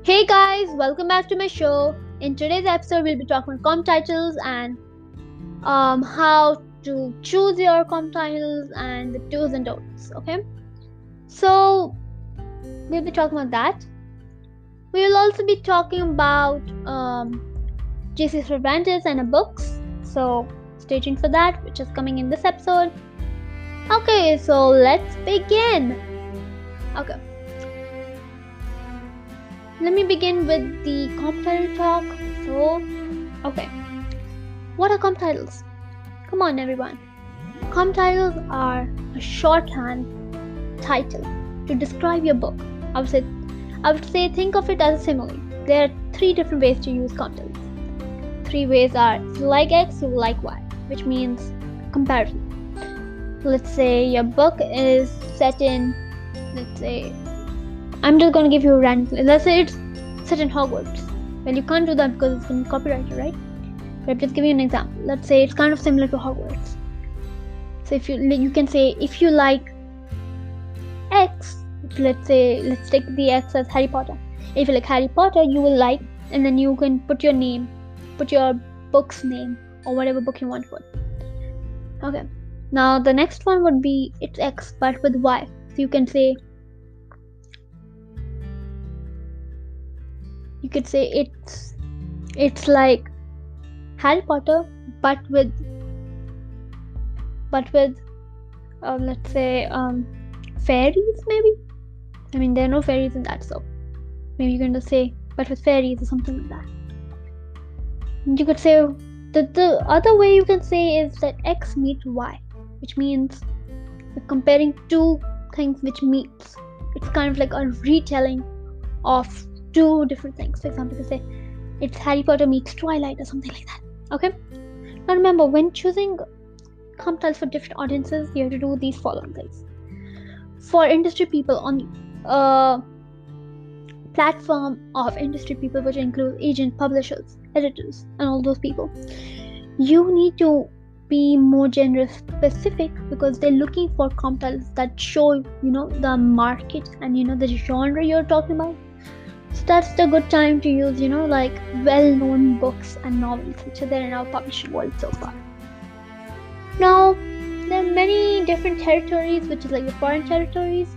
Hey guys, welcome back to my show. In today's episode, we'll be talking about comp titles and how to choose your comp titles and the do's and don'ts. Okay, so we'll be talking about that. We will also be talking about JC Cervantes and her books. So stay tuned for that, which is coming in this episode. Okay, so let's begin. Okay. Let me begin with the comp title talk. Okay. What are comp titles? Come on, everyone. Comp titles are a shorthand title to describe your book. I would say think of it as a simile. There are 3 different ways to use comp titles. 3 ways are if you like X, you like Y, which means comparison. Let's say your book is set in, I'm just going to give you a random. Let's say it's set in Hogwarts. Well, you can't do that because it's been copyrighted, right? But I'm just giving you an example. Let's say it's kind of similar to Hogwarts. So if you can say if you like X, let's take the X as Harry Potter. If you like Harry Potter, you will like, and then you can put your name, put your book's name or whatever book you want to put. Okay. Now the next one would be it's X but with Y. So you could say it's like Harry Potter but with let's say fairies maybe. I mean there are no fairies in that, so maybe you can just say but with fairies or something like that. And you could say the other way you can say is that X meets Y, which means you're comparing 2 things which meets. It's kind of like a retelling of 2 different things. For example, you could say it's Harry Potter meets Twilight or something like that. Okay. Now remember, when choosing comp titles for different audiences, you have to do these following things. For industry people, on a platform of industry people, which includes agents, publishers, editors, and all those people, you need to be more genre specific because they're looking for comp titles that show the market and the genre you're talking about. So that's the good time to use like well-known books and novels which are there in our publishing world so far. Now there are many different territories, which is like the foreign territories.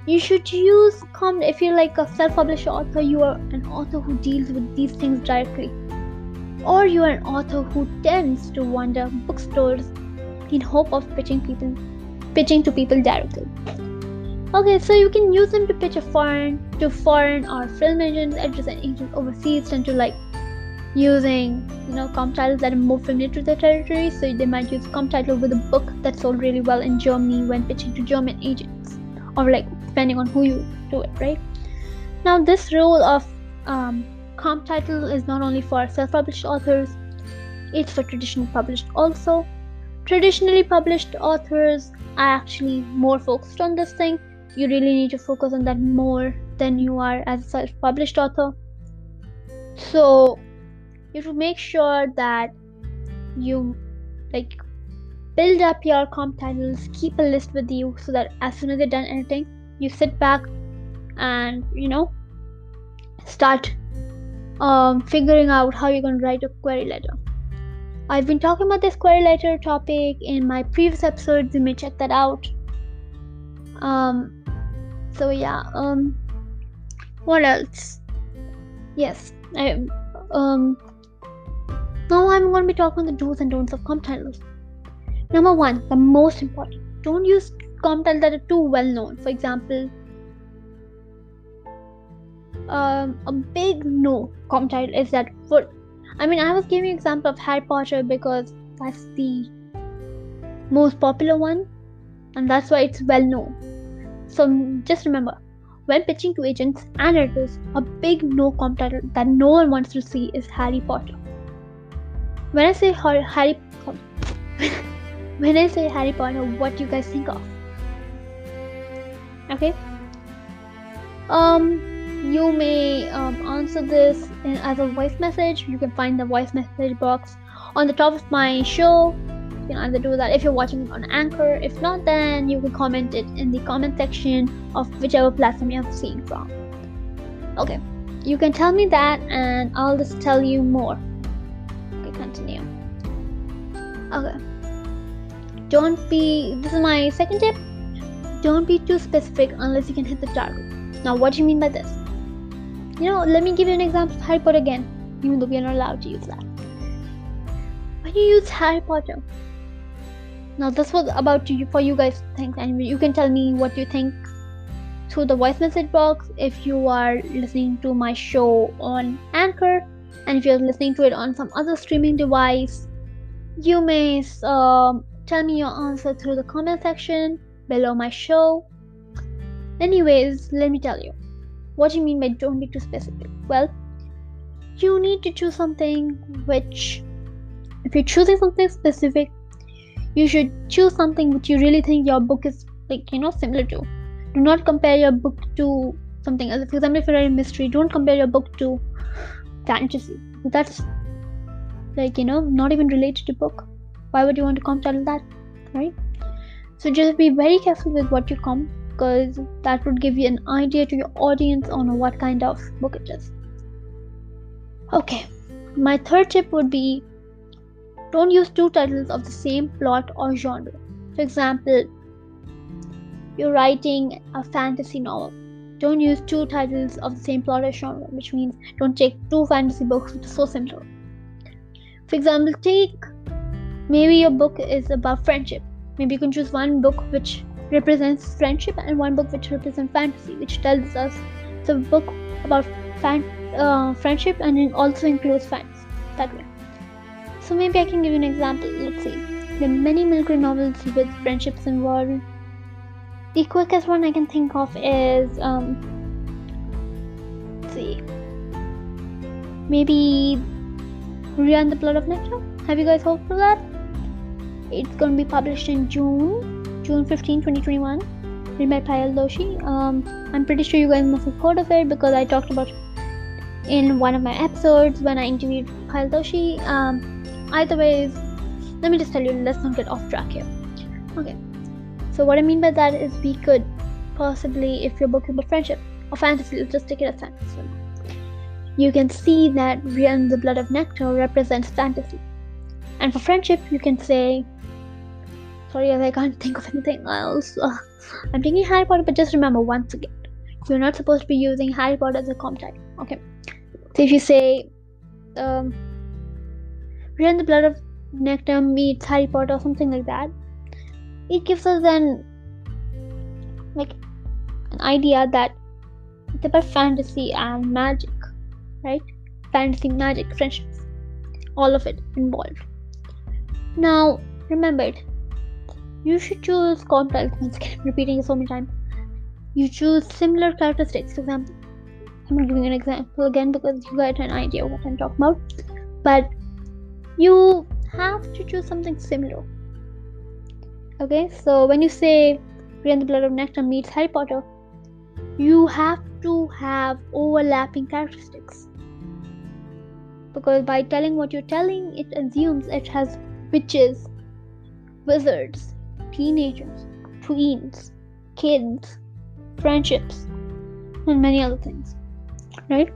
You should use if you're like a self-published author, you are an author who deals with these things directly, or you are an author who tends to wander bookstores in hope of pitching to people directly. Okay, so you can use them to pitch to foreign or film agents, editors and agents overseas tend to like using comp titles that are more familiar to their territory, so they might use comp title with a book that sold really well in Germany when pitching to German agents, or like depending on who you do it, right? Now this rule of comp title is not only for self-published authors, it's for traditionally published also. Traditionally published authors are actually more focused on this thing. You really need to focus on that more than you are as a self-published author. So you should make sure that you like build up your comp titles, keep a list with you so that as soon as you're done editing, you sit back and start figuring out how you're going to write a query letter. I've been talking about this query letter topic in my previous episodes. You may check that out. So yeah. What else? Yes. Now I'm going to be talking about the do's and don'ts of comp titles. Number 1, the most important. Don't use comp titles that are too well known. For example, a big no comp title is that I was giving an example of Harry Potter because that's the most popular one and that's why it's well known. So just remember, when pitching to agents and editors, a big no comp title that no one wants to see is Harry Potter. When I say Harry Potter, what do you guys think of? Okay. You may answer this as a voice message. You can find the voice message box on the top of my show. You can either do that if you're watching it on Anchor. If not, then you can comment it in the comment section of whichever platform you're seeing from. Okay, You can tell me that and I'll just tell you more. Okay, continue. Okay. This is my second tip. Don't be too specific unless you can hit the target. Now, what do you mean by this? Let me give you an example of Harry Potter again, even though we are not allowed to use that. When you use Harry Potter, now this was about for you guys to think, and you can tell me what you think through the voice message box if you are listening to my show on Anchor, and if you're listening to it on some other streaming device, you may tell me your answer through the comment section below my show. Anyways, let me tell you, what do you mean by don't be too specific? Well, you need to choose something which, if you're choosing something specific, you should choose something which you really think your book is similar to. Do not compare your book to something else. For example, if you're writing mystery, don't compare your book to fantasy. That's not even related to book. Why would you want to compare that, right? So just be very careful with what you come, because that would give you an idea to your audience on what kind of book it is. Okay, my third tip would be, don't use two titles of the same plot or genre. For example, you're writing a fantasy novel. Don't use two titles of the same plot or genre, which means don't take two fantasy books which are so similar. For example, maybe your book is about friendship. Maybe you can choose one book which represents friendship and one book which represents fantasy, which tells us it's a book about friendship and it also includes fantasy that way. So maybe I can give you an example. Let's see. There are many military novels with friendships involved. The quickest one I can think of is let's see, maybe Ria and the Blood of Nectar. Have you guys heard of that? It's going to be published in June 15, 2021. Written by Payal Doshi. I'm pretty sure you guys must have heard of it because I talked about it in one of my episodes when I interviewed Payal Doshi. Either way, let me just tell you, let's not get off track here. Okay. So what I mean by that is, we could possibly, if your book is about friendship or fantasy, let's just take it as fantasy. You can see that Ria and the Blood of Nectar represents fantasy. And for friendship, you can say, sorry, I can't think of anything else. I'm thinking Harry Potter, but just remember once again, you're not supposed to be using Harry Potter as a comp title. Okay. So if you say, Ria and the Blood of Nectar meets Harry Potter or something like that, it gives us an idea that it's about fantasy and magic, right? Fantasy, magic, friendships, all of it involved. Now, remember it. You should choose comp titles. Once again, I'm repeating it so many times. You choose similar characteristics. For example, I'm not giving an example again because you get an idea what I'm talking about. But you have to choose something similar. Okay, so when you say Ria and the Blood of Nectar meets Harry Potter, you have to have overlapping characteristics. Because by telling what you're telling, it assumes it has witches, wizards, teenagers, tweens, kids, friendships, and many other things, right?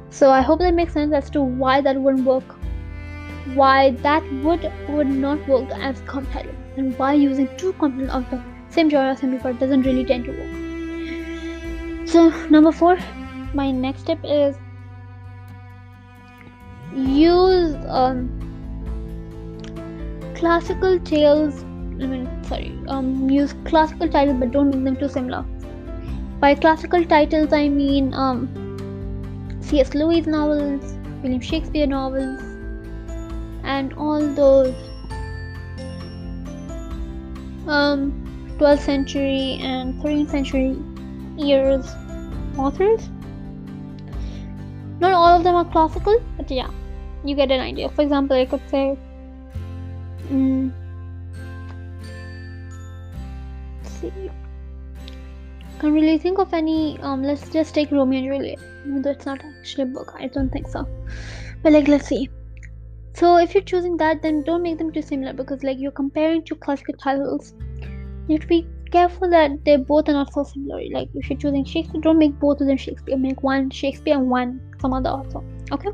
So I hope that makes sense as to why that wouldn't work, why that would not work as comp title, and why using two components of the same genre, same plot doesn't really tend to work. So number 4, my next tip is use classical tales. Use classical titles, but don't make them too similar. By classical titles, I mean C.S. Lewis novels, William Shakespeare novels, and all those 12th century and 13th century years authors. Not all of them are classical, but yeah, you get an idea. For example, I could say let's see, can't really think of any. Let's just take Romeo and Juliet, even though it's not actually a book. I don't think so, but let's see. So if you're choosing that, then don't make them too similar, because you're comparing two classical titles. You have to be careful that they both are not so similar. Like if you're choosing Shakespeare, don't make both of them Shakespeare. Make one Shakespeare and one some other author. Okay.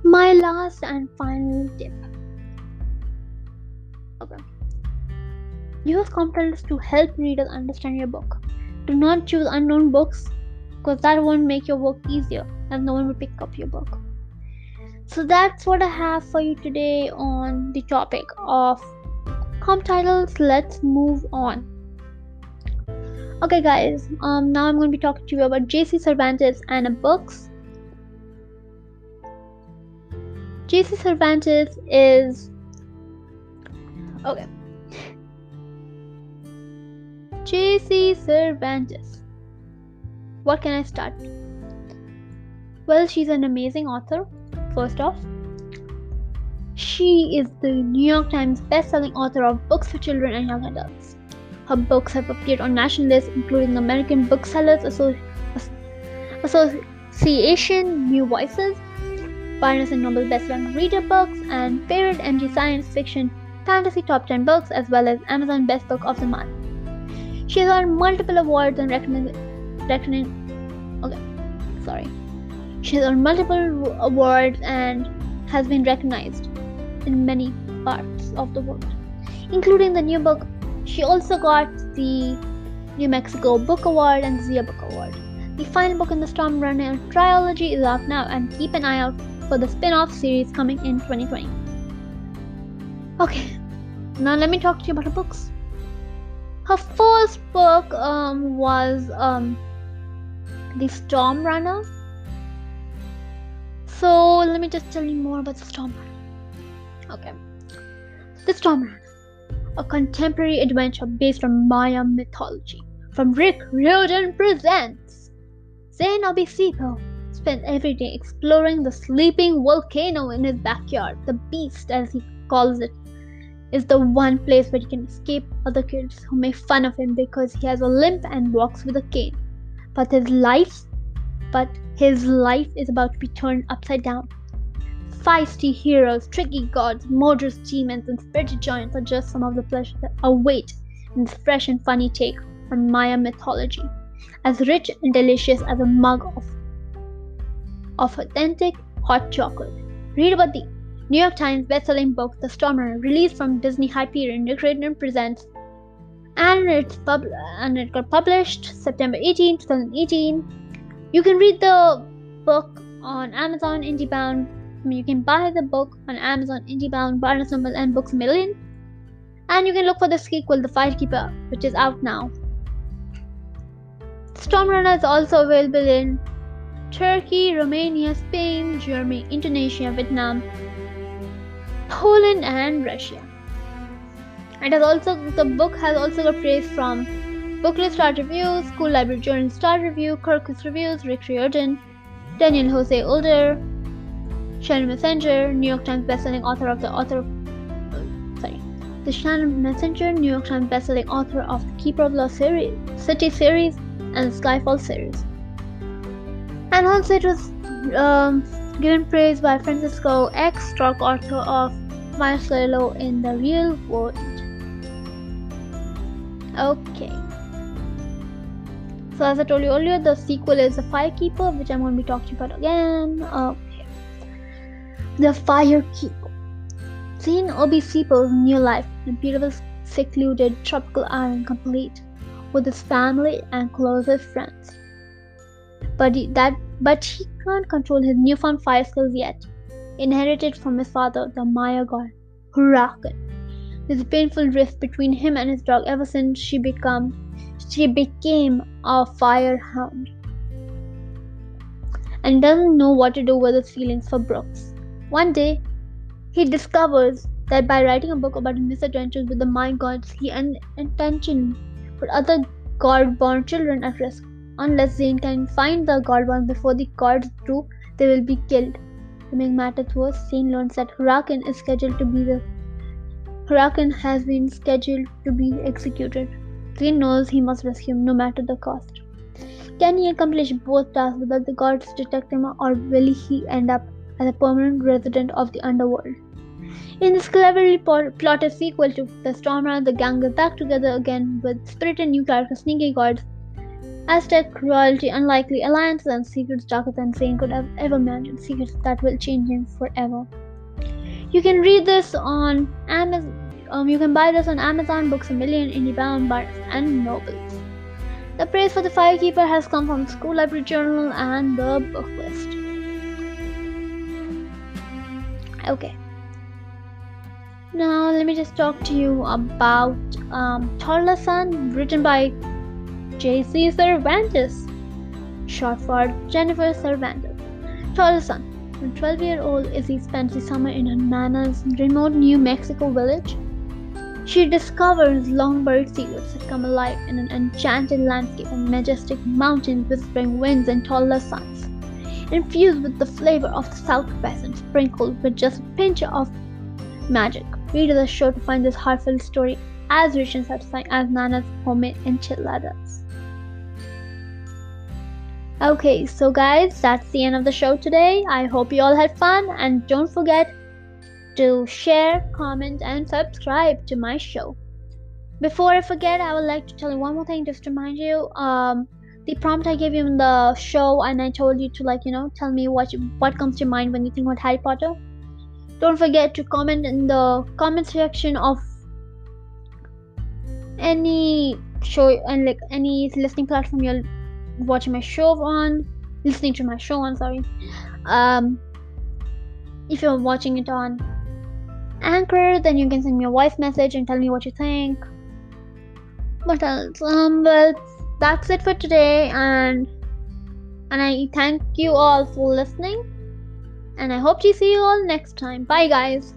My last and final tip. Okay. Use competitors to help readers understand your book. Do not choose unknown books because that won't make your work easier as no one will pick up your book. So that's what I have for you today on the topic of comp titles. Let's move on. Okay guys, now I'm going to be talking to you about J.C. Cervantes and books. J.C. Cervantes is... Okay. J.C. Cervantes. What can I start? Well, she's an amazing author. First off, she is the New York Times best-selling author of books for children and young adults. Her books have appeared on national lists including the American Booksellers Association, New Voices, Barnes & Noble Best Young Reader Books, and Favorite MG Science Fiction Fantasy Top 10 Books, as well as Amazon Best Book of the Month. She has won multiple awards and She has won multiple awards and has been recognized in many parts of the world, including the New Book. She also got the New Mexico Book Award and Zia Book Award. The final book in the Storm Runner trilogy is out now, and keep an eye out for the spin-off series coming in 2020. Okay, now let me talk to you about her books. Her first book was The Storm Runner. So let me just tell you more about The Storm Runner. Okay, The Storm Runner, a contemporary adventure based on Maya mythology from Rick Riordan presents. Zane Obisipo spent every day exploring the sleeping volcano in his backyard. The beast, as he calls it, is the one place where he can escape other kids who make fun of him because he has a limp and walks with a cane. But his life is about to be turned upside down. Feisty heroes, tricky gods, murderous demons, and spirited giants are just some of the pleasures that await in this fresh and funny take on Maya mythology, as rich and delicious as a mug of authentic hot chocolate. Read about the New York Times best-selling book The Storm Runner, released from Disney Hyperion. Rick Riordan presents, and it got published September 18, 2018. You can read the book on Amazon IndieBound. You can buy the book on Amazon IndieBound, Barnes & Noble, and Books A Million. And you can look for the sequel, The Firekeeper, which is out now. Storm Runner is also available in Turkey, Romania, Spain, Germany, Indonesia, Vietnam, Poland, and Russia. The book has also got praise from Booklist Star Review, School Library Journal Star Review, Kirkus Reviews, Rick Riordan, Daniel Jose Older, Shannon Messenger, New York Times bestselling author of the Shannon Messenger, New York Times bestselling author of the Keeper of the City series and Skyfall series. And also it was given praise by Francisco X, Stark, author of Marcelo in the Real World. Okay. So as I told you earlier, the sequel is The Firekeeper, which I'm going to be talking about again. Okay. The Firekeeper. Seeing Obisipo's new life in a beautiful, secluded tropical island complete with his family and closest friends. But he can't control his newfound fire skills yet, inherited from his father, the Maya god Huracan. There's a painful rift between him and his dog ever since she became a fire hound, and doesn't know what to do with his feelings for Brooks. One day, he discovers that by writing a book about his misadventures with the Maya gods, he unintentionally put other god-born children at risk. Unless Zane can find the god-born before the gods do, they will be killed. To make matters worse, Zane learns that Huracan has been scheduled to be executed. Zane knows he must rescue him no matter the cost. Can he accomplish both tasks without the gods detect him, or will he end up as a permanent resident of the underworld? In this cleverly plotted sequel to The Stormer, the gang is back together again with spirited new characters, sneaky gods, Aztec royalty, unlikely alliances, and secrets darker than Zane could have ever imagined. Secrets that will change him forever. You can read this on Amazon. You can buy this on Amazon, Books a Million, IndieBound, Barnes and Nobles. The praise for the Firekeeper has come from the School Library Journal and the book list. Okay. Now let me just talk to you about Torlason, written by J.C. Cervantes, short for Jennifer Cervantes. Torlason, a 12-year-old Izzy spends the summer in her nana's remote New Mexico village. She discovers long-buried secrets that come alive in an enchanted landscape and majestic mountains, whispering winds and taller suns, infused with the flavor of the Southwest and sprinkled with just a pinch of magic. Read the show to find this heartfelt story as rich and satisfying as Nana's homemade enchiladas. Okay, so guys, that's the end of the show today. I hope you all had fun, and don't forget to share, comment, and subscribe to my show. Before I forget, I would like to tell you one more thing, just to remind you. The prompt I gave you in the show, and I told you to tell me what comes to your mind when you think about Harry Potter. Don't forget to comment in the comment section of any show and any listening platform you're watching my show on, listening to my show on. Sorry. If you're watching it on Anchor, then you can send me a voice message and tell me what you think. What else? Well, that's it for today, and I thank you all for listening, and I hope to see you all next time. Bye, guys.